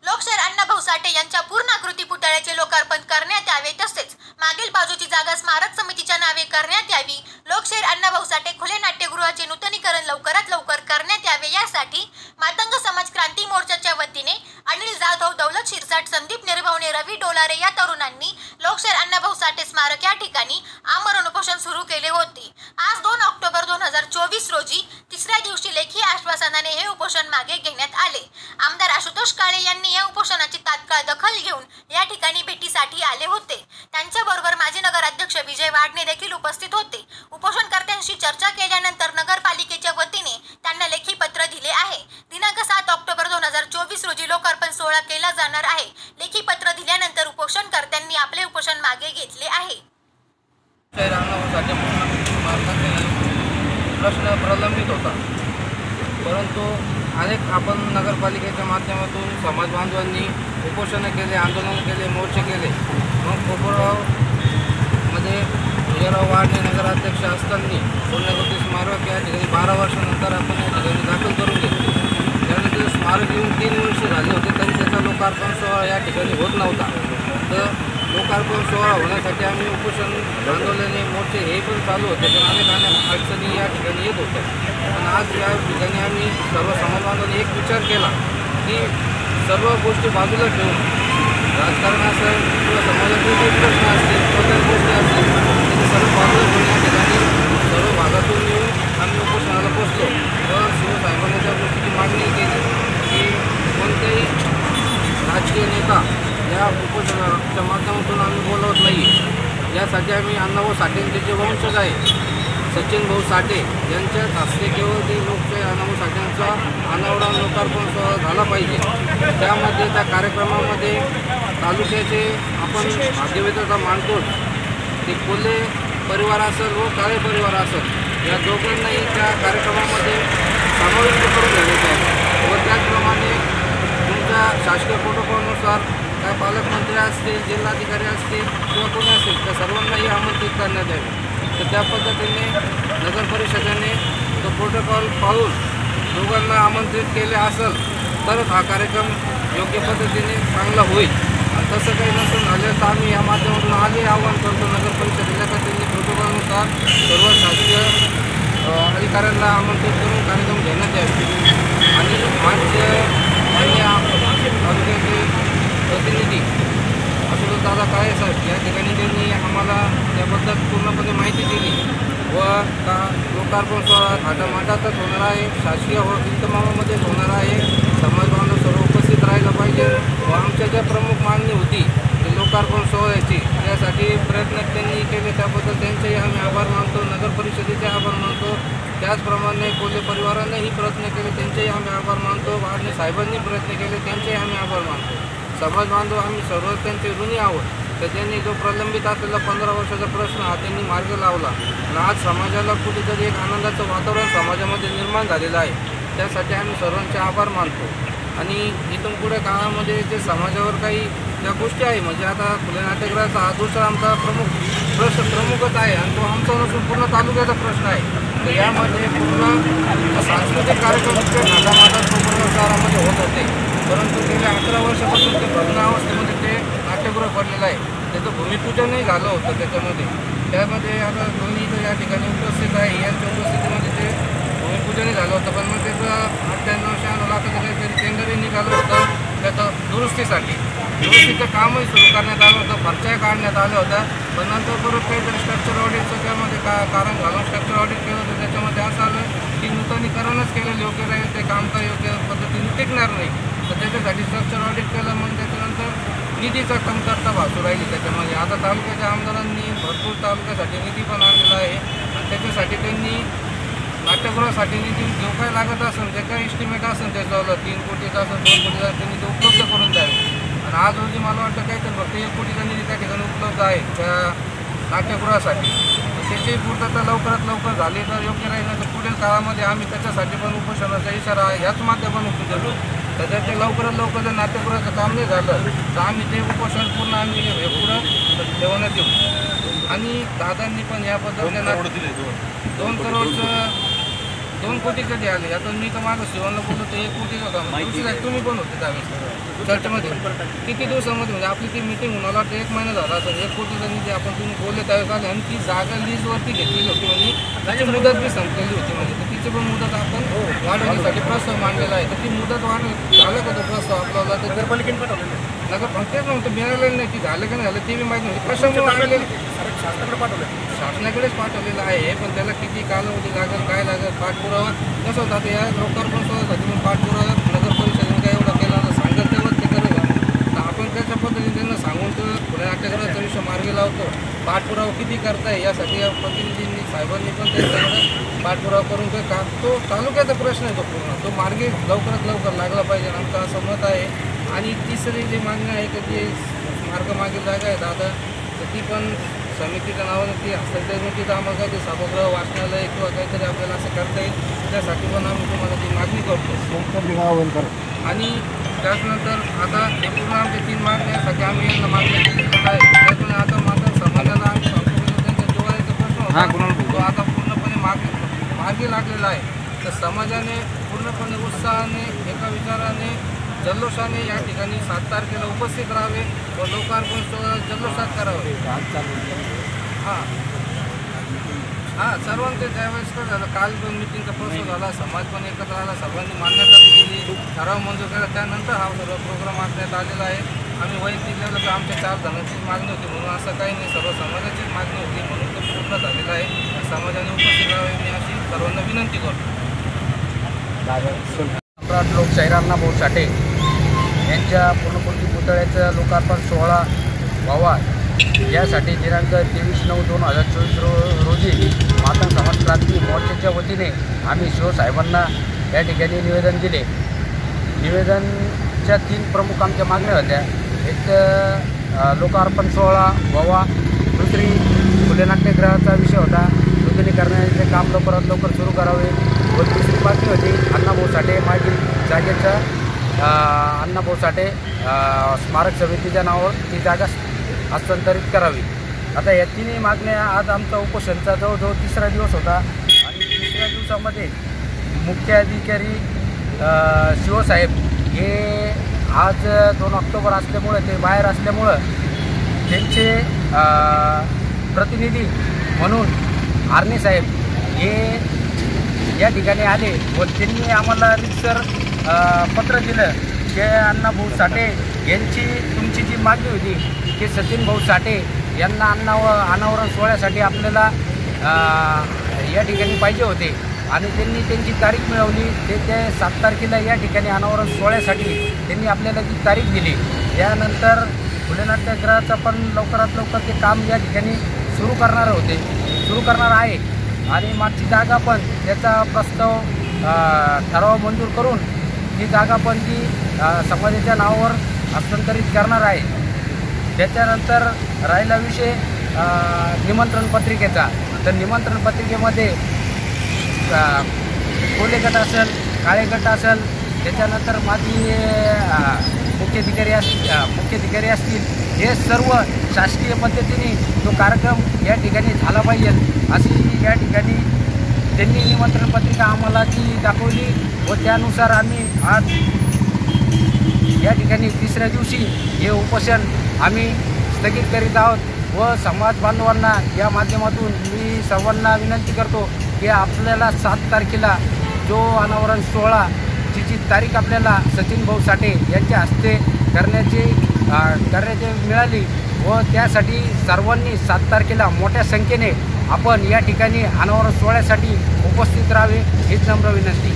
लोकशाहीर अण्णाभाऊ साठे यांच्या पूर्णाकृती पुतळ्याचे लोकार्पण करण्यात यावे, तसेच मागील बाजूची जागा स्मारक समितीच्या नावे करण्यात यावी। लोकशाहीर अण्णाभाऊ साठे खुले नाट्यगृहाचे नूतनीकरण लवकरात लवकर करण्यात यावे, यासाठी मातंग समाज क्रांती मोर्चाच्या वतीने अनिल जाधव, दौलत शिरसाट, संदीप निर्भवणे, रवी डोलारे या तरुणांनी लोकशाहीर अण्णाभाऊ साठे स्मारक या ठिकाणी आमरण उपोषण सुरू केले होते। आज 2 ऑक्टोबर 2024 रोजी तिसऱ्या दिवशी लेखी आश्वासनाने हे उपोषण मागे घेण्यात आले। आमदार आशुतोष काळे यांनी या उपोषणाची तात्काळ दखल घेऊन या ठिकाणी भेटीसाठी आले होते। त्यांच्याबरोबर माजी नगराध्यक्ष विजय वाडणे देखील उपस्थित होते। उपोषणकर्त्यांशी चर्चा केल्यानंतर नगरपालिकेच्या वतीने त्यांना लेखी पत्र दिले आहे। दिनांक 7 ऑक्टोबर 2024 रोजी लोकार्पण सोहळा केला जाणार आहे। लेखी पत्र दिल्यानंतर उपोषणकर्त्यांनी आपले उपोषण मागे घेतले आहे। प्रश्न प्रलंबित होता, परंतु अनेक आपण नगरपालिकेच्या माध्यमातून समाज बांधवांनी उपोषण केले, आंदोलन केले, मोर्चे केले। मग कोपरगावमध्ये विजयराव वाडणे नगराध्यक्ष असताना पुण्यगती स्मारक या ठिकाणी 12 वर्षानंतर आपण या ठिकाणी दाखल करून घेतले। त्यानंतर स्मारक येऊन 3 वर्ष झाले होते, तरी त्याचा लोकार्पण सोहळा या ठिकाणी होत नव्हता। तर लोकार्पण सोहळा होण्यासाठी आम्ही उपोषण, आंदोलने, मोर्चे हे पण चालू होते, पण अनेक अडचणी या ठिकाणी येत होत्या। पण आज या ठिकाणी आम्ही सर्व समाज बांधवांनी एक विचार केला की सर्व गोष्टी बाजूला ठेवून राजकारण असेल किंवा समाजातील जे प्रश्न असतील, कोणत्याही गोष्टी असतील, त्याचे सर्व बाजूला ठेवून या ठिकाणी सर्व भागातून येऊन आम्ही उपोषणाला पोचलो व शिवसाहेबांनी त्या गोष्टीची मागणी केली की कोणत्याही राजकीय नेता या उपोषणाच्या माध्यमातून आम्ही बोलवत नाही। यासाठी आम्ही अण्णाभाऊ साठेंचे जे वंशज आहे सचिन भाऊ साठे यांच्या हस्ते केवळ ते लोकशाहीर अण्णाभाऊ साठेंचा अनावरण लोकार्पण सोहळा झाला पाहिजे। त्यामध्ये त्या कार्यक्रमामध्ये तालुक्याचे आपण भाग्यविधाता मानतो ते कोल्हे परिवार असेल व काळे परिवार असेल या दोघांनाही त्या कार्यक्रमामध्ये समाविष्ट करून घेण्यात आहे व त्याचप्रमाणे तुमच्या शासकीय प्रोटोकॉलनुसार काय पालकमंत्री असतील, जिल्हाधिकारी असतील किंवा कोणी असतील त्या सर्वांनाही आमंत्रित करण्यात यावे। तर त्या पद्धतीने नगर परिषदेने तो प्रोटोकॉल पाळून दोघांना आमंत्रित केले असेल तरच हा कार्यक्रम योग्य पद्धतीने चांगला होईल। आणि तसं काही नसून झालं तर आम्ही या माध्यमातून आले आवाहन करतो नगर परिषदेला तर त्यांनी प्रोटोकॉलनुसार सर्व शासकीय अधिकाऱ्यांना आमंत्रित करून कार्यक्रम घेण्यात यावे। आणि तालुक्याचे प्रतिनिधी आशुतोष दादा काळे साहेब या ठिकाणी त्यांनी आम्हाला त्याबद्दल पूर्णपणे माहिती दिली व लोकार्पण सोहळा थाटामाटातच होणार आहे, शासकीय इतमामामध्येच होणार आहे। समाज बांधव सर्व उपस्थित राहायला पाहिजे व आमच्या ज्या प्रमुख मागणी होती ते लोकार्पण सोहळ्याची त्यासाठी प्रयत्न त्यांनी केले, त्याबद्दल त्यांचेही आम्ही आभार मानतो, नगर परिषदेचे आभार मानतो। त्याचप्रमाणे कोल्हे परिवारानेही प्रयत्न केले, त्यांचेही आम्ही आभार मानतो। वाडणे साहेबांनी प्रयत्न केले, त्यांचेही आम्ही आभार मानतो। समाज बांधव आम्ही सर्व त्यांचे ऋणी आहोत। तर त्यांनी जो प्रलंबित असलेला 15 वर्षाचा प्रश्न हा त्यांनी मार्ग लावला आणि आज समाजाला कुठेतरी एक आनंदाचं वातावरण समाजामध्ये निर्माण झालेलं आहे। त्यासाठी आम्ही सर्वांचे आभार मानतो। आणि इथून पुढे काळामध्ये जे समाजावर काही त्या गोष्टी आहे म्हणजे आता खुल्या नाट्यगृहाचा हा दुसरा आमचा प्रमुखच आहे आणि तो आमचा नसून पूर्ण तालुक्याचा प्रश्न आहे। तर यामध्ये पूर्ण सांस्कृतिक कार्यक्रम नाटामाटात कोपरगाव शहरामध्ये होत होते, परंतु गेल्या 11 वर्षापासून ते भग्नावस्थेमध्ये ते नाट्यगृह पडलेलं आहे। त्याचं भूमिपूजनही झालं होतं त्यामध्ये आता दोन्ही तर या ठिकाणी उपस्थित आहे, यांच्या उपस्थितीमध्ये ते भूमिपूजनही झालं होतं। पण मग त्याचं 98-96 लाखाचं काहीतरी टेंडरही निघालं होतं त्याचं दुरुस्तीचं कामही सुरू करण्यात आलं होतं, खर्चही काढण्यात आलं होतं। पण नंतर परत काहीतरी स्ट्रक्चर ऑडिटचं त्यामध्ये कारण झालं, स्ट्रक्चर ऑडिट केलं होतं, त्याच्यामध्ये असं आलं की नूतनीकरणच केलेलं योग्य राहील, ते काम काही योग्य पद्धतीने टिकणार नाही। तर त्याच्यासाठी स्ट्रक्चर ऑडिट केलं, मग त्याच्यानंतर निधीचा कमतरता भासू राहिली त्याच्यामध्ये। आता तालुक्याच्या आमदारांनी भरपूर तालुक्यासाठी निधी पण आणलेला आहे आणि त्याच्यासाठी त्यांनी नाट्यगृहासाठी निधी जो काही लागत असेल, जे काही एस्टिमेट असेल त्याच्यावर 3 कोटीचा असेल, 2 कोटीचा त्यांनी ते उपलब्ध करून द्यावे। आणि आज रोजी मला वाटतं काहीतरी फक्त 1 कोटीचा निधी त्या ठिकाणी उपलब्ध आहे त्या नाट्यगृहासाठी। त्याची पूर्तता लवकरात लवकर झाली तर योग्य राहील, तर पुढील काळामध्ये आम्ही त्याच्यासाठी पण उपोषणाचा इशारा ह्याच माध्यमातून देतो। तर ते लवकरात लवकर जर नाट्यगृहाचं काम नाही झालं तर आम्ही ते उपोषण पूर्ण आम्ही पुढं ठेवण्यात येऊ। आणि दादांनी पण या पद्धतीने 2 करोडचं 2 कोटी कधी आले? आता मी तर माझं शिवणला बोललो तर 1 कोटी होता. तुमची काय तुम्ही पण होते त्यावेळेस चर्चेमध्ये. किती दिवसामध्ये म्हणजे आपली ती मीटिंग होऊन आला 1 महिना झाला असेल. 1 कोटीचा निधी आपण तुम्ही बोलले त्यावेळेस आले आणि ती जागा लीजवरती घेतलेली होती म्हणजे त्याची मुदत बी संपलेली होती म्हणजे तर तिची पण मुदत आपण वाढवण्यासाठी प्रस्ताव मांडलेला आहे. तर ती मुदत झालं का तो प्रस्ताव आपल्याला तर नगर तेच नव्हतं मिळालेलं नाही. ती झालं का नाही झालं ते बी माहीत नव्हती. कशामुळे मांडलेलं शासनाकडेच पाठवलेलं आहे पण त्याला किती कालावधी लागेल काय लागेल पाठपुरावा कसं होतं. आता या लोकार्पण सोहळ्यासाठी पण पाठपुरावा नगर परिषदेने काय एवढा केला तर सांगत तेव्हाच ते करेल. तर आपण कशा पद्धतीने त्यांना सांगून तर खुल्या नाट्यगृहाचा विषय मार्गी लावतो. पाठपुरावा किती करताय यासाठी या प्रतिनिधींनी साहेबांनी पण त्याच्याकडे पाठपुरावा करून ते का तो तालुक्याचा प्रश्न आहे तो पूर्ण तो मार्गी लवकरात लवकर लागला पाहिजे आमचं असं मत आहे. आणि तिसरी जी मागणी आहे की जी मार्ग मागील जागा आहे दादा तर ती पण समितीच्या नावानं ती हस्तांतरणीचं आम्हाला काहीतरी सभागृह वाचनालय किंवा काहीतरी आपल्याला असं करता येईल त्यासाठी पण आम्ही तुम्हाला ती मागणी करतो. आणि त्याच्यानंतर आता हे पूर्ण आमच्या 3 मागण्यासाठी आम्ही यांना मागणी केलेली आहे. त्याच्यामुळे आता मात्र समाजाला आम्ही त्यांच्या जिव्हाळ्याचा प्रश्न होता तो आता पूर्णपणे मार्गी लागलेला आहे. तर समाजाने पूर्णपणे उत्साहाने एका विचाराने जल्लोषाने या ठिकाणी 7 तारखेला उपस्थित राहावे व लोकार्पण सोहळा जल्लोषात करावे. हां सर्वांचे त्यावेळेस काय झालं काल पण मिटिंगचा प्रश्न झाला समाज पण एकत्र आला सर्वांनी मान्यता दिली ठराव मंजूर केला त्यानंतर हा सर्व प्रोग्राम आखण्यात आलेला आहे. आम्ही वैयक्तिक लेवलला तर आमच्या 4 जणांचीच मागणी होती म्हणून असं काही नाही सर्व समाजाचीच मागणी होती म्हणून तो पूर्ण झालेला आहे. समाजाने उपस्थित राहावे मी अशी सर्वांना विनंती करतो. सम्राट लोकशाहीर अण्णाभाऊ साठे यांच्या पूर्णकृती पुतळ्याचं लोकार्पण सोहळा व्हावा यासाठी दिनांक 23/9/2024 रोजी मातंग समाज क्रांती मोर्चाच्या वतीने आम्ही शिवसाहेबांना या ठिकाणी निवेदन दिले. निवेदनच्या 3 प्रमुख आमच्या मागण्या होत्या. एक लोकार्पण सोहळा व्हावा, दुसरी खुले नाट्यगृहाचा विषय होता नूतनीकरणाचे काम लवकरात लवकर सुरू करावे व दुसरी मागणी होती अण्णाभाऊ साठे मागील जागेचा अण्णाभाऊ साठे स्मारक समितीच्या नावावर ती जागा हस्तांतरित करावी. आता या 3ही मागण्या आज आमचा उपोषणचा जवळजवळ 3रा दिवस होता आणि 3ऱ्या दिवसामध्ये मुख्य अधिकारी शिवसाहेब हे आज 2 ऑक्टोबर असल्यामुळे ते बाहेर असल्यामुळं त्यांचे प्रतिनिधी म्हणून आर्ने साहेब हे या ठिकाणी आले व त्यांनी आम्हाला रितसर पत्र दिलं की अण्णाभाऊ साठे यांची तुमची जी मागणी होती की सचिन भाऊ साठे यांना अनावरण सोहळ्यासाठी आपल्याला या ठिकाणी पाहिजे होते आणि त्यांनी त्यांची तारीख मिळवली. ते 7 तारखेला या ठिकाणी अनावरण सोहळ्यासाठी त्यांनी आपल्याला ती तारीख दिली. त्यानंतर खुले नाट्यगृहाचं पण लवकरात लवकर ते काम या ठिकाणी सुरू करणार आहे आणि मागची जागा पण त्याचा प्रस्ताव ठराव मंजूर करून ती जागा पण ती समाजाच्या नावावर हस्तांतरित करणार आहे. त्याच्यानंतर राहिला विषय निमंत्रण पत्रिकेचा. तर निमंत्रण पत्रिकेमध्ये कोले गट असेल, काळे गट असेल, त्याच्यानंतर माजी मुख्याधिकारी असतील हे सर्व शासकीय पद्धतीने तो कार्यक्रम या ठिकाणी झाला पाहिजे अशी या ठिकाणी त्यांनी निमंत्रण पत्रिका आम्हाला ती दाखवली व त्यानुसार आम्ही आज या ठिकाणी 3ऱ्या दिवशी हे उपोषण आम्ही स्थगित करीत आहोत व समाज बांधवांना या माध्यमातून मी सर्वांना विनंती करतो की आपल्याला 7 तारखेला जो अनावरण सोहळा जिची तारीख आपल्याला सचिन भाऊ साठे यांच्या हस्ते करण्याची मिळाली व त्यासाठी सर्वांनी 7 तारखेला मोठ्या संख्येने आपण या ठिकाणी अनावरण सोहळ्यासाठी उपस्थित राहावे हीच नम्र विनंती.